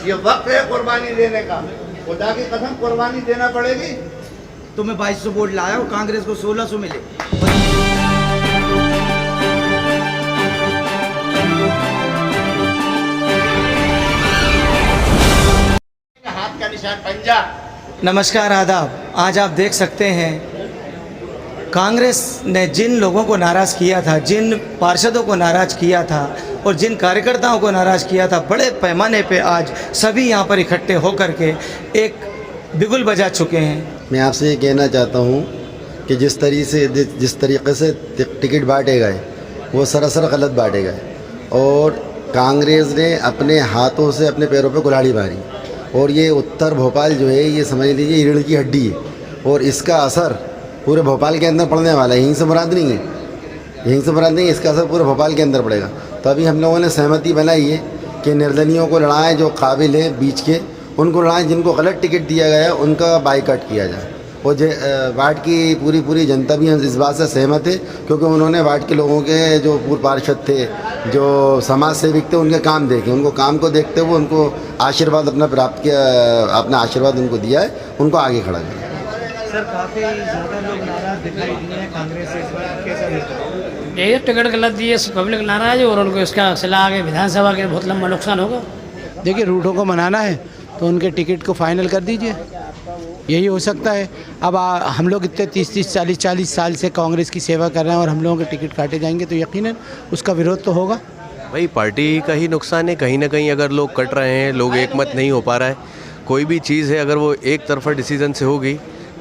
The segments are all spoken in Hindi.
ये वक्त है कुर्बानी देने का। खुदा की कसम कुर्बानी देना पड़ेगी। तुम्हें 2200 वोट लाया और कांग्रेस को 1600 मिले। हाथ का निशान पंजा। नमस्कार, आदाब। आज आप देख सकते हैं कांग्रेस ने जिन लोगों को नाराज़ किया था, जिन पार्षदों को नाराज़ किया था और जिन कार्यकर्ताओं को नाराज़ किया था, बड़े पैमाने पे आज सभी यहाँ पर इकट्ठे होकर के एक बिगुल बजा चुके हैं। मैं आपसे ये कहना चाहता हूँ कि जिस तरीके से टिकट बांटे गए वो सरासर गलत बांटे गए और कांग्रेस ने अपने हाथों से अपने पैरों पे कुल्हाड़ी मारी और ये उत्तर भोपाल जो है ये समझ लीजिए रीढ़ की हड्डी है और इसका असर पूरे भोपाल के अंदर पड़ने वाला है। यहीं से मुराद नहीं है, यहीं से मुराद नहीं है, इसका असर पूरे भोपाल के अंदर पड़ेगा। तो अभी हम लोगों ने सहमति बनाई है कि निर्दलियों को लड़ाएं, जो काबिल है बीच के उनको लड़ाएं, जिनको गलत टिकट दिया गया उनका बाइकआउट किया जाए। और वार्ड की पूरी जनता भी इस बात से सहमत है क्योंकि उन्होंने वार्ड के लोगों के जो पूर्व पार्षद थे, जो समाज सेविक थे, उनके काम देखे, उनको काम को देखते हुए उनको आशीर्वाद अपना प्राप्त किया, अपना आशीर्वाद उनको दिया है, उनको आगे खड़ा किया। सर, काफ़ी ज़्यादा लोग नाराज़ दिखाई दिए हैं कांग्रेस से, इस बार कैसा देखते हैं? ये टिकट गलत दिए, पब्लिक नाराज है और उनको इसका सिला आगे विधानसभा के बहुत लंबा नुकसान होगा। देखिए, रूटों को मनाना है तो उनके टिकट को फाइनल कर दीजिए, यही हो सकता है। अब हम लोग इतने 30-30, 40-40 साल से कांग्रेस की सेवा कर रहे हैं और हम लोगों के टिकट काटे जाएंगे तो यकीनन उसका विरोध तो होगा। भाई, पार्टी का ही नुकसान है कहीं ना कहीं। अगर लोग कट रहे हैं, लोग एक मत नहीं हो पा रहा है, कोई भी चीज़ है अगर वो एक तरफा डिसीजन से हो गई,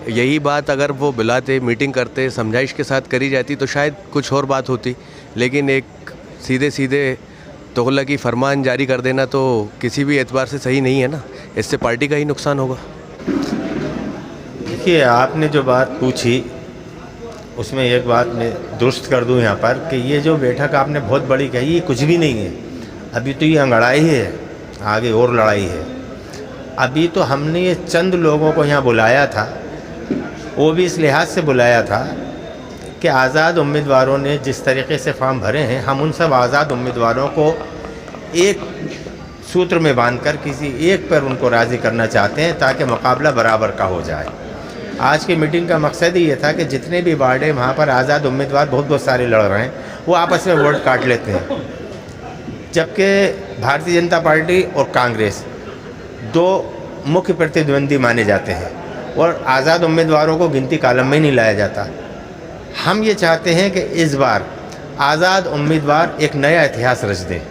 यही बात अगर वो बुलाते, मीटिंग करते, समझाइश के साथ करी जाती तो शायद कुछ और बात होती। लेकिन एक सीधे तोगलकी फरमान जारी कर देना तो किसी भी एतबार से सही नहीं है ना, इससे पार्टी का ही नुकसान होगा। देखिए, आपने जो बात पूछी उसमें एक बात मैं दुरुस्त कर दूं यहाँ पर कि ये जो बैठक आपने बहुत बड़ी कही, ये कुछ भी नहीं है। अभी तो ये लड़ाई है, आगे और लड़ाई है। अभी तो हमने ये चंद लोगों को यहाँ बुलाया था, वो भी इस लिहाज से बुलाया था कि आज़ाद उम्मीदवारों ने जिस तरीके से फॉर्म भरे हैं, हम उन सब आज़ाद उम्मीदवारों को एक सूत्र में बांधकर किसी एक पर उनको राज़ी करना चाहते हैं ताकि मुकाबला बराबर का हो जाए। आज की मीटिंग का मकसद ही ये था कि जितने भी वार्ड हैं वहाँ पर आज़ाद उम्मीदवार बहुत सारे लड़ रहे हैं, वो आपस में वोट काट लेते हैं। जबकि भारतीय जनता पार्टी और कांग्रेस दो मुख्य प्रतिद्वंदी माने जाते हैं और आज़ाद उम्मीदवारों को गिनती कालम में नहीं लाया जाता। हम ये चाहते हैं कि इस बार आज़ाद उम्मीदवार एक नया इतिहास रच दें,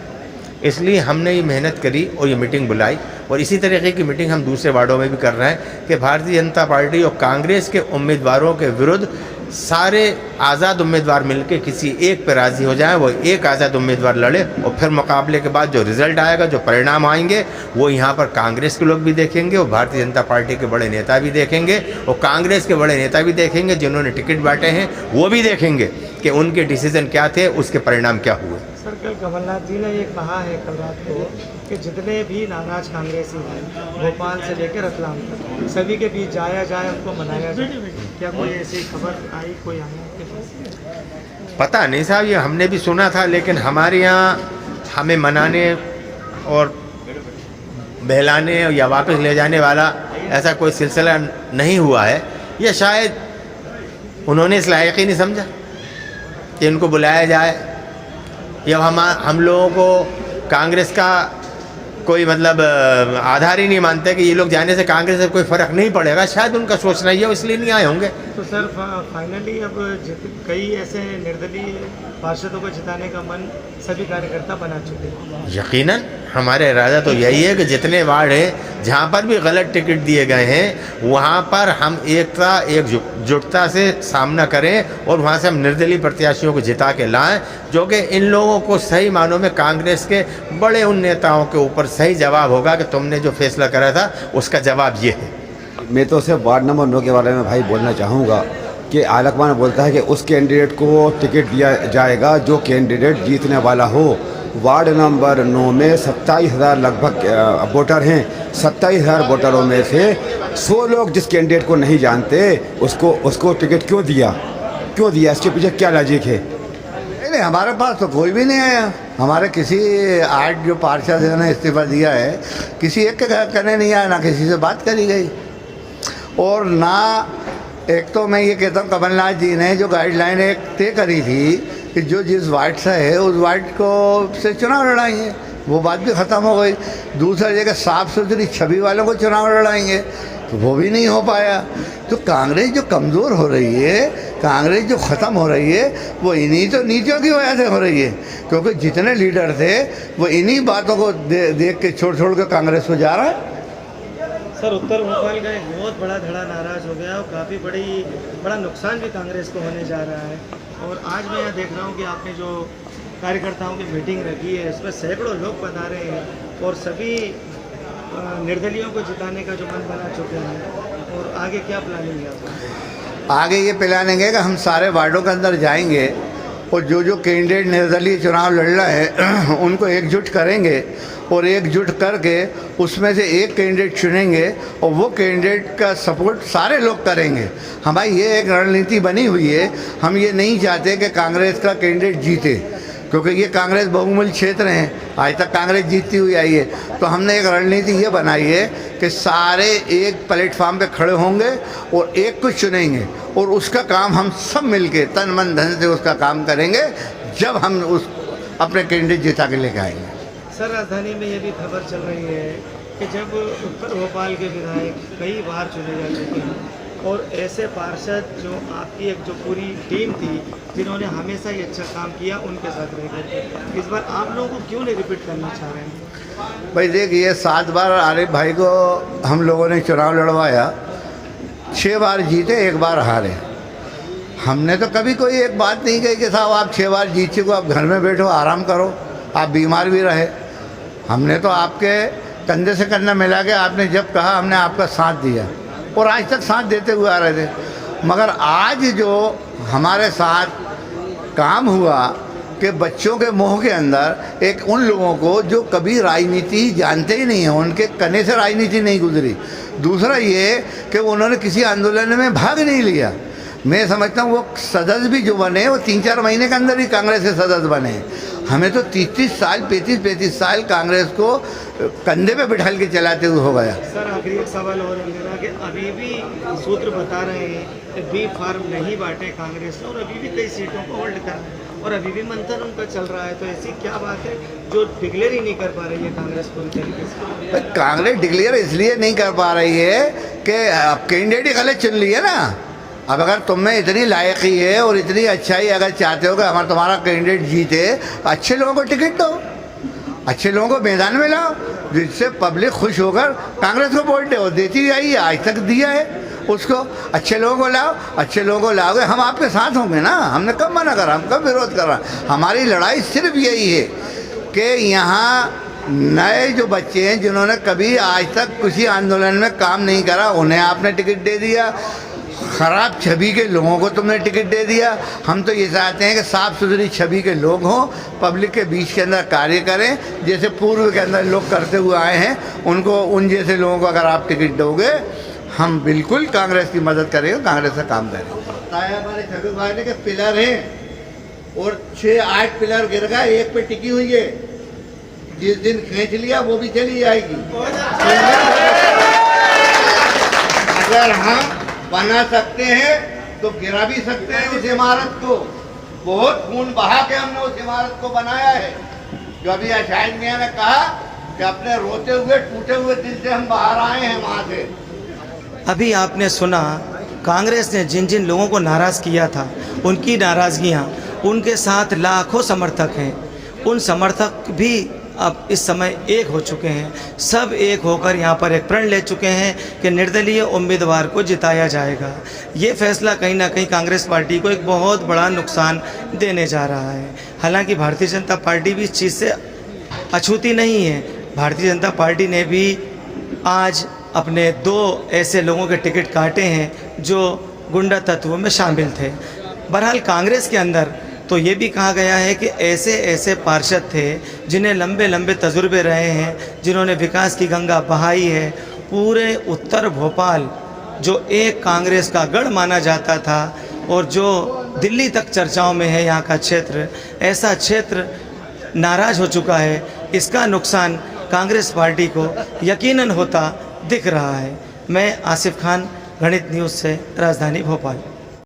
इसलिए हमने ये मेहनत करी और ये मीटिंग बुलाई। और इसी तरीके की मीटिंग हम दूसरे वार्डों में भी कर रहे हैं कि भारतीय जनता पार्टी और कांग्रेस के उम्मीदवारों के विरुद्ध सारे आज़ाद उम्मीदवार मिलकर किसी एक पर राज़ी हो जाएं, वो एक आज़ाद उम्मीदवार लड़े और फिर मुकाबले के बाद जो रिज़ल्ट आएगा, जो परिणाम आएंगे, वो यहाँ पर कांग्रेस के लोग भी देखेंगे और भारतीय जनता पार्टी के बड़े नेता भी देखेंगे और कांग्रेस के बड़े नेता भी देखेंगे जिन्होंने टिकट बांटे हैं, वो भी देखेंगे कि उनके डिसीजन क्या थे, उसके परिणाम क्या हुए। सर, कल कमलनाथ जी ने ये कहा है कल रात को कि जितने भी नाराज कांग्रेसी हैं भोपाल से लेकर रतलाम तक सभी के बीच जाया जाए, उनको मनाया जाए। क्या कोई ऐसी खबर आई, कोई आया आपके पास? पता नहीं साहब, ये हमने भी सुना था, लेकिन हमारे यहाँ हमें मनाने और बहलाने या वापस ले जाने वाला ऐसा कोई सिलसिला नहीं हुआ है। या शायद उन्होंने इस लायक ही नहीं समझा कि इनको बुलाया जाए, या हम लोगों को कांग्रेस का कोई मतलब आधार ही नहीं मानते कि ये लोग जाने से कांग्रेस से कोई फ़र्क नहीं पड़ेगा। शायद उनका सोचना ही है, इसलिए नहीं आए होंगे। तो सर, फाइनली अब कई ऐसे निर्दलीय पार्षदों को जिताने का मन सभी कार्यकर्ता बना चुके हैं। यकीनन हमारा इरादा तो यही है कि जितने वार्ड हैं जहाँ पर भी गलत टिकट दिए गए हैं वहाँ पर हम एकजुटता से सामना करें और वहाँ से हम निर्दलीय प्रत्याशियों को जिता के लाएं, जो कि इन लोगों को सही मानों में कांग्रेस के बड़े उन नेताओं के ऊपर सही जवाब होगा कि तुमने जो फैसला करा था उसका जवाब ये है। मैं तो सिर्फ वार्ड नंबर 9 के बारे में भाई बोलना चाहूँगा कि आलकमान बोलता है कि उस कैंडिडेट को टिकट दिया जाएगा जो कैंडिडेट जीतने वाला हो। वार्ड नंबर 9 में 27,000 लगभग वोटर हैं। 27,000 वोटरों में से 100 लोग जिस कैंडिडेट को नहीं जानते उसको टिकट क्यों दिया, इसके पीछे क्या लॉजिक है? नहीं, हमारे पास तो कोई भी नहीं आया। हमारे किसी 8 जो पार्षद ने इस्तीफा दिया है, किसी एक के कहने नहीं आया, ना किसी से बात करी गई। और ना, एक तो मैं ये कहता हूँ कमलनाथ जी ने जो गाइडलाइन एक तय करी थी कि जो जिस वार्ड से है उस वार्ड को से चुनाव लड़ाएंगे, वो बात भी ख़त्म हो गई। दूसरा जगह साफ़ सुथरी छवि वालों को चुनाव लड़ाएंगे, तो वो भी नहीं हो पाया। तो कांग्रेस जो कमज़ोर हो रही है, कांग्रेस जो ख़त्म हो रही है, वो इन्हीं तो नीतियों की वजह से हो रही है, क्योंकि जितने लीडर थे वो इन्हीं बातों को देख के छोड़ के कांग्रेस को जा रहा है। सर, उत्तर भोपाल का एक बहुत बड़ा धड़ा नाराज़ हो गया और काफ़ी बड़ा नुकसान भी कांग्रेस को होने जा रहा है। और आज मैं यहाँ देख रहा हूँ कि आपने जो कार्यकर्ताओं की मीटिंग रखी है, इसमें सैकड़ों लोग पधारे हैं और सभी निर्दलियों को जिताने का जो मन बना चुके हैं। और आगे क्या प्लानिंग है आपका? आगे ये प्लानिंग है कि हम सारे वार्डों के अंदर जाएंगे और जो कैंडिडेट निर्दलीय चुनाव लड़ रहा है उनको एकजुट करेंगे और एकजुट करके उसमें से एक कैंडिडेट चुनेंगे और वो कैंडिडेट का सपोर्ट सारे लोग करेंगे। हमारी ये एक रणनीति बनी हुई है। हम ये नहीं चाहते कि कांग्रेस का कैंडिडेट जीते, क्योंकि ये कांग्रेस बहुमूल्य क्षेत्र हैं, आज तक कांग्रेस जीतती हुई आई है। तो हमने एक रणनीति ये बनाई है कि सारे एक प्लेटफार्म पे खड़े होंगे और एक को चुनेंगे और उसका काम हम सब मिलके तन मन धन से उसका काम करेंगे, जब हम उस अपने कैंडिडेट जिता के लेके आएंगे। सर, राजधानी में ये भी खबर चल रही है कि जब उत्तर भोपाल के विधायक कई बार चुने जा चुके हैं और ऐसे पार्षद जो आपकी एक जो पूरी टीम थी जिन्होंने हमेशा ही अच्छा काम किया, उनके साथ रह करके इस बार आप लोगों को क्यों नहीं रिपीट करना चाह रहे हैं? भाई देखिए, 7 बार आरिफ भाई को हम लोगों ने चुनाव लड़वाया, 6 बार जीते, 1 बार हारे। हमने तो कभी कोई एक बात नहीं कही कि साहब आप 6 बार जीत चुके, आप घर में बैठो आराम करो, आप बीमार भी रहे। हमने तो आपके कंधे से कंधा मिला के आपने जब कहा हमने आपका साथ दिया और आज तक साथ देते हुए आ रहे थे। मगर आज जो हमारे साथ काम हुआ कि बच्चों के मोह के अंदर एक उन लोगों को जो कभी राजनीति जानते ही नहीं हैं, उनके कने से राजनीति नहीं गुजरी। दूसरा ये कि उन्होंने किसी आंदोलन में भाग नहीं लिया। मैं समझता हूँ वो सदस्य भी जो बने वो 3-4 महीने के अंदर ही कांग्रेस के सदस्य बने। हमें तो 30-30 साल 35-35 साल कांग्रेस को कंधे पे बिठा के चलाते हुए हो गया। सर, आखिरी एक सवाल और है मेरा कि अभी भी सूत्र बता रहे हैं कि बी फार्म नहीं बांटे कांग्रेस ने और अभी भी कई सीटों को होल्ड कर और अभी भी मंथन उनका चल रहा है। तो ऐसी क्या बात है जो डिक्लेयर ही नहीं कर पा रही है कांग्रेस पूरी तरीके से? कांग्रेस डिक्लेयर इसलिए नहीं कर पा रही है कि अब कैंडिडेट ही गलत चुन लिया ना। अब अगर तुम में इतनी लायकी है और इतनी अच्छाई अगर चाहते हो कि हमारा तुम्हारा कैंडिडेट जीते, अच्छे लोगों को टिकट दो, अच्छे लोगों को मैदान में लाओ, जिससे पब्लिक खुश होकर कांग्रेस को वोट दे। और देती आई है, आज तक दिया है उसको। अच्छे लोगों को लाओ, अच्छे लोगों को लाओगे, हम आपके साथ होंगे ना। हमने कब मना करा, हम कब विरोध कर रहा। हमारी लड़ाई सिर्फ यही है कि यहाँ नए जो बच्चे हैं जिन्होंने कभी आज तक किसी आंदोलन में काम नहीं करा, उन्हें आपने टिकट दे दिया। ख़राब छवि के लोगों को तुमने टिकट दे दिया। हम तो ये चाहते हैं कि साफ़ सुथरी छवि के लोग हों, पब्लिक के बीच के अंदर कार्य करें, जैसे पूर्व के अंदर लोग करते हुए आए हैं। उनको, उन जैसे लोगों को अगर आप टिकट दोगे, हम बिल्कुल कांग्रेस की मदद करेंगे, कांग्रेस का काम करेंगे। हमारे छवि भाई के पिलर हैं और 6-8 पिलर गिर गए, एक पे टिकी हुई है। जिस दिन खींच लिया वो भी चली जाएगी। अगर हम बना सकते हैं तो गिरा भी सकते हैं उस इमारत को। बहुत खून बहा के हमने उस इमारत को बनाया है। जो अभी शाहिद मियां ने कहा कि अपने रोते हुए टूटे हुए दिल से हम बाहर आए हैं वहाँ से। अभी आपने सुना कांग्रेस ने जिन जिन लोगों को नाराज़ किया था, उनकी नाराज़गियाँ, उनके साथ लाखों समर्थक हैं। उन समर्थक भी अब इस समय एक हो चुके हैं। सब एक होकर यहाँ पर एक प्रण ले चुके हैं कि निर्दलीय उम्मीदवार को जिताया जाएगा। ये फैसला कहीं ना कहीं कांग्रेस पार्टी को एक बहुत बड़ा नुकसान देने जा रहा है। हालांकि भारतीय जनता पार्टी भी इस चीज़ से अछूती नहीं है। भारतीय जनता पार्टी ने भी आज अपने 2 ऐसे लोगों के टिकट काटे हैं जो गुंडा तत्वों में शामिल थे। बहरहाल कांग्रेस के अंदर तो ये भी कहा गया है कि ऐसे ऐसे पार्षद थे जिन्हें लंबे लंबे तजुर्बे रहे हैं, जिन्होंने विकास की गंगा बहाई है। पूरे उत्तर भोपाल जो एक कांग्रेस का गढ़ माना जाता था और जो दिल्ली तक चर्चाओं में है, यहाँ का क्षेत्र, ऐसा क्षेत्र नाराज़ हो चुका है। इसका नुकसान कांग्रेस पार्टी को यकीनन होता दिख रहा है। मैं आसिफ खान, गणित न्यूज़ से, राजधानी भोपाल।